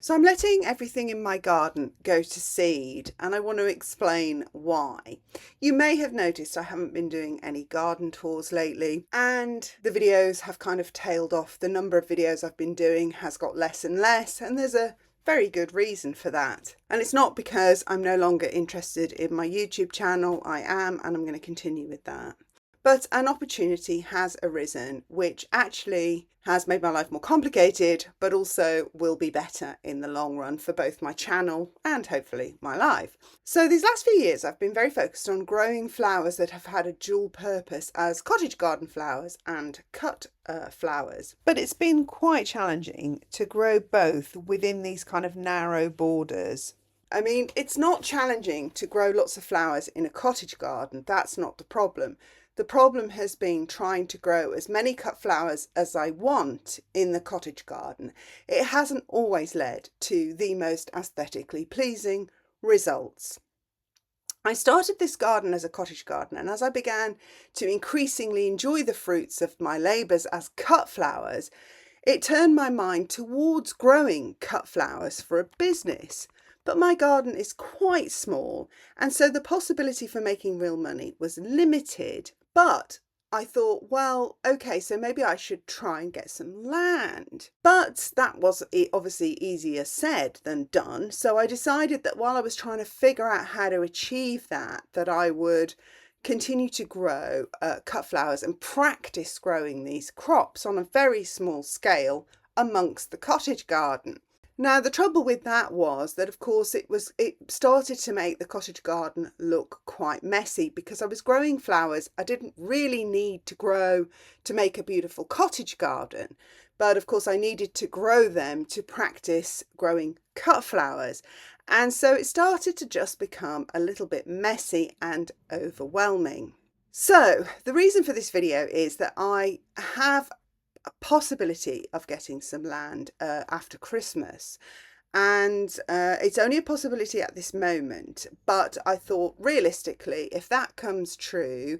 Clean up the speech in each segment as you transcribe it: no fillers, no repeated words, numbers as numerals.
So I'm letting everything in my garden go to seed, and I want to explain why. You may have noticed I haven't been doing any garden tours lately, and the videos have kind of tailed off. The number of videos I've been doing has got less and less, and there's a very good reason for that. And it's not because I'm no longer interested in my YouTube channel. I am, and I'm going to continue with that. But an opportunity has arisen which actually has made my life more complicated, but also will be better in the long run for both my channel and hopefully my life. So these last few years I've been very focused on growing flowers that have had a dual purpose as cottage garden flowers and cut flowers. But it's been quite challenging to grow both within these kind of narrow borders. I mean, it's not challenging to grow lots of flowers in a cottage garden. That's not the problem. The problem has been trying to grow as many cut flowers as I want in the cottage garden. It hasn't always led to the most aesthetically pleasing results. I started this garden as a cottage garden, and as I began to increasingly enjoy the fruits of my labours as cut flowers, it turned my mind towards growing cut flowers for a business. But my garden is quite small, and so the possibility for making real money was limited. But I thought, well, okay, so maybe I should try and get some land. But that was obviously easier said than done. So I decided that while I was trying to figure out how to achieve that, I would continue to grow cut flowers and practice growing these crops on a very small scale amongst the cottage garden. Now, the trouble with that was that, of course, it started to make the cottage garden look quite messy because I was growing flowers I didn't really need to grow to make a beautiful cottage garden. But of course, I needed to grow them to practice growing cut flowers. And so it started to just become a little bit messy and overwhelming. So the reason for this video is that I have a possibility of getting some land after Christmas. And it's only a possibility at this moment, but I thought realistically, if that comes true,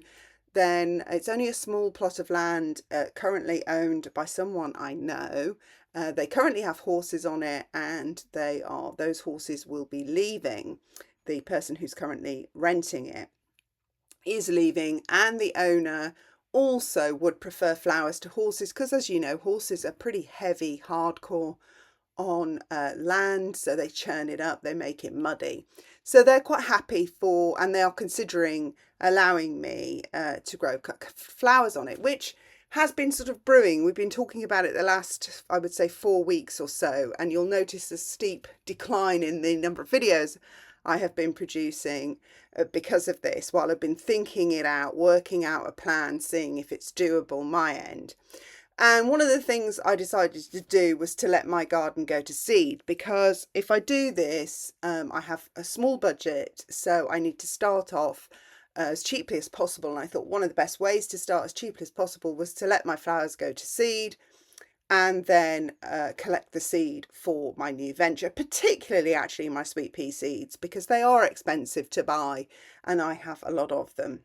then it's only a small plot of land currently owned by someone I know. They currently have horses on it, and those horses will be leaving. The person who's currently renting it is leaving, and the owner also would prefer flowers to horses because, as you know, horses are pretty heavy, hardcore on land, so they churn it up, they make it muddy. So they're quite happy and they are considering allowing me to grow flowers on it, which has been sort of brewing. We've been talking about it the last, I would say, 4 weeks or so, and you'll notice a steep decline in the number of videos I have been producing because of this, while I've been thinking it out, working out a plan, seeing if it's doable my end. And one of the things I decided to do was to let my garden go to seed, because if I do this, I have a small budget, so I need to start off as cheaply as possible. And I thought one of the best ways to start as cheaply as possible was to let my flowers go to seed and then collect the seed for my new venture, particularly actually my sweet pea seeds, because they are expensive to buy and I have a lot of them.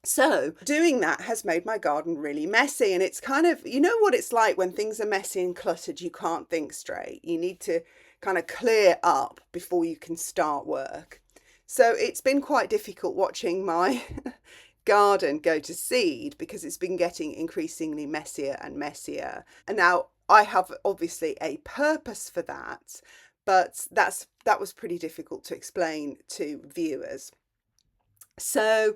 So doing that has made my garden really messy, and it's kind of, you know what it's like when things are messy and cluttered, you can't think straight. You need to kind of clear up before you can start work. So it's been quite difficult watching my garden go to seed because it's been getting increasingly messier and messier. And now I have obviously a purpose for that, but that was pretty difficult to explain to viewers. So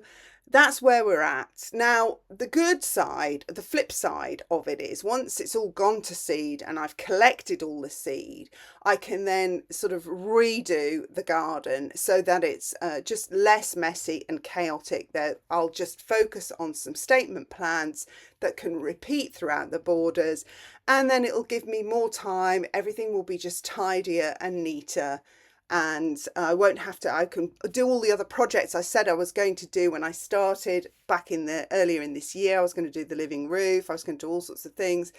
that's where we're at. Now, the good side, the flip side of it is, once it's all gone to seed and I've collected all the seed, I can then sort of redo the garden so that it's just less messy and chaotic. That I'll just focus on some statement plants that can repeat throughout the borders, and then it'll give me more time. Everything will be just tidier and neater, and I won't have to, I can do all the other projects I said I was going to do when I started back earlier in this year. I was going to do the living roof, I was going to do all sorts of things,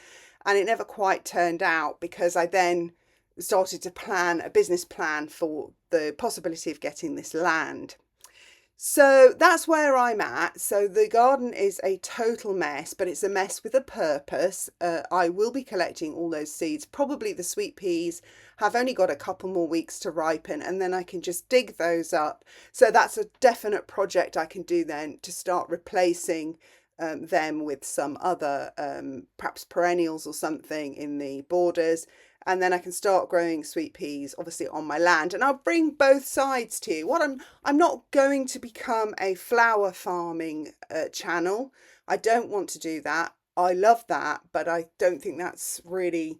and it never quite turned out because I then started to plan a business plan for the possibility of getting this land. So that's where I'm at. So the garden is a total mess, but it's a mess with a purpose. I will be collecting all those seeds. Probably the sweet peas have only got a couple more weeks to ripen, and then I can just dig those up. So that's a definite project I can do then, to start replacing them with some other perhaps perennials or something in the borders, and then I can start growing sweet peas obviously on my land, and I'll bring both sides to you. I'm not going to become a flower farming channel. I don't want to do that. I love that, but I don't think that's really,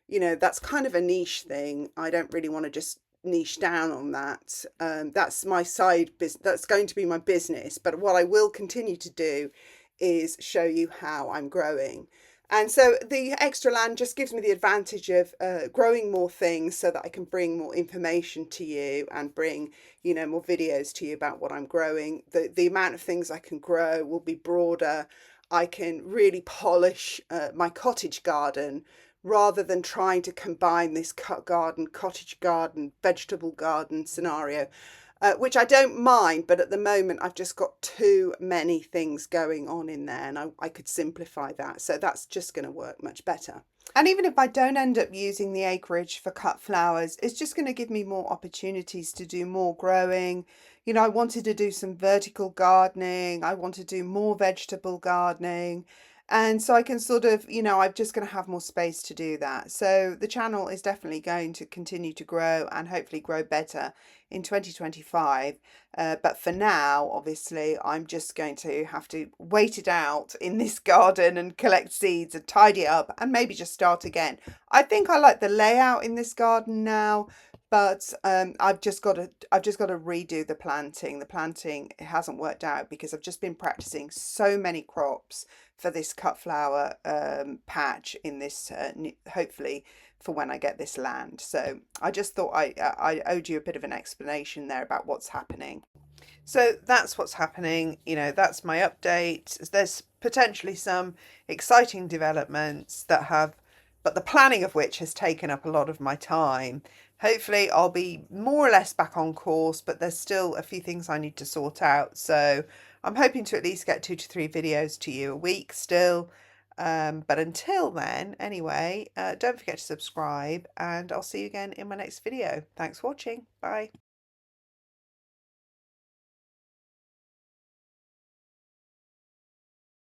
that's kind of a niche thing. I don't really want to just niche down on that. That's my side business. That's going to be my business. But what I will continue to do is show you how I'm growing. And so the extra land just gives me the advantage of growing more things, so that I can bring more information to you and bring, more videos to you about what I'm growing. The amount of things I can grow will be broader. I can really polish my cottage garden, rather than trying to combine this cottage garden, vegetable garden scenario, which I don't mind, but at the moment I've just got too many things going on in there, and I could simplify that. So that's just going to work much better. And even if I don't end up using the acreage for cut flowers, it's just going to give me more opportunities to do more growing. I wanted to do some vertical gardening. I want to do more vegetable gardening. And so I can sort of, I'm just going to have more space to do that. So the channel is definitely going to continue to grow, and hopefully grow better in 2025. But for now, obviously, I'm just going to have to wait it out in this garden and collect seeds and tidy it up, and maybe just start again. I think I like the layout in this garden now, but I've just got to redo the planting. The planting hasn't worked out because I've just been practicing so many crops for this cut flower patch in this hopefully for when I get this land. So I just thought I owed you a bit of an explanation there about what's happening. So that's what's happening. That's my update. There's potentially some exciting developments but the planning of which has taken up a lot of my time. Hopefully I'll be more or less back on course, but there's still a few things I need to sort out. So I'm hoping to at least get 2 to 3 videos to you a week still. But until then, anyway, don't forget to subscribe, and I'll see you again in my next video. Thanks for watching. Bye.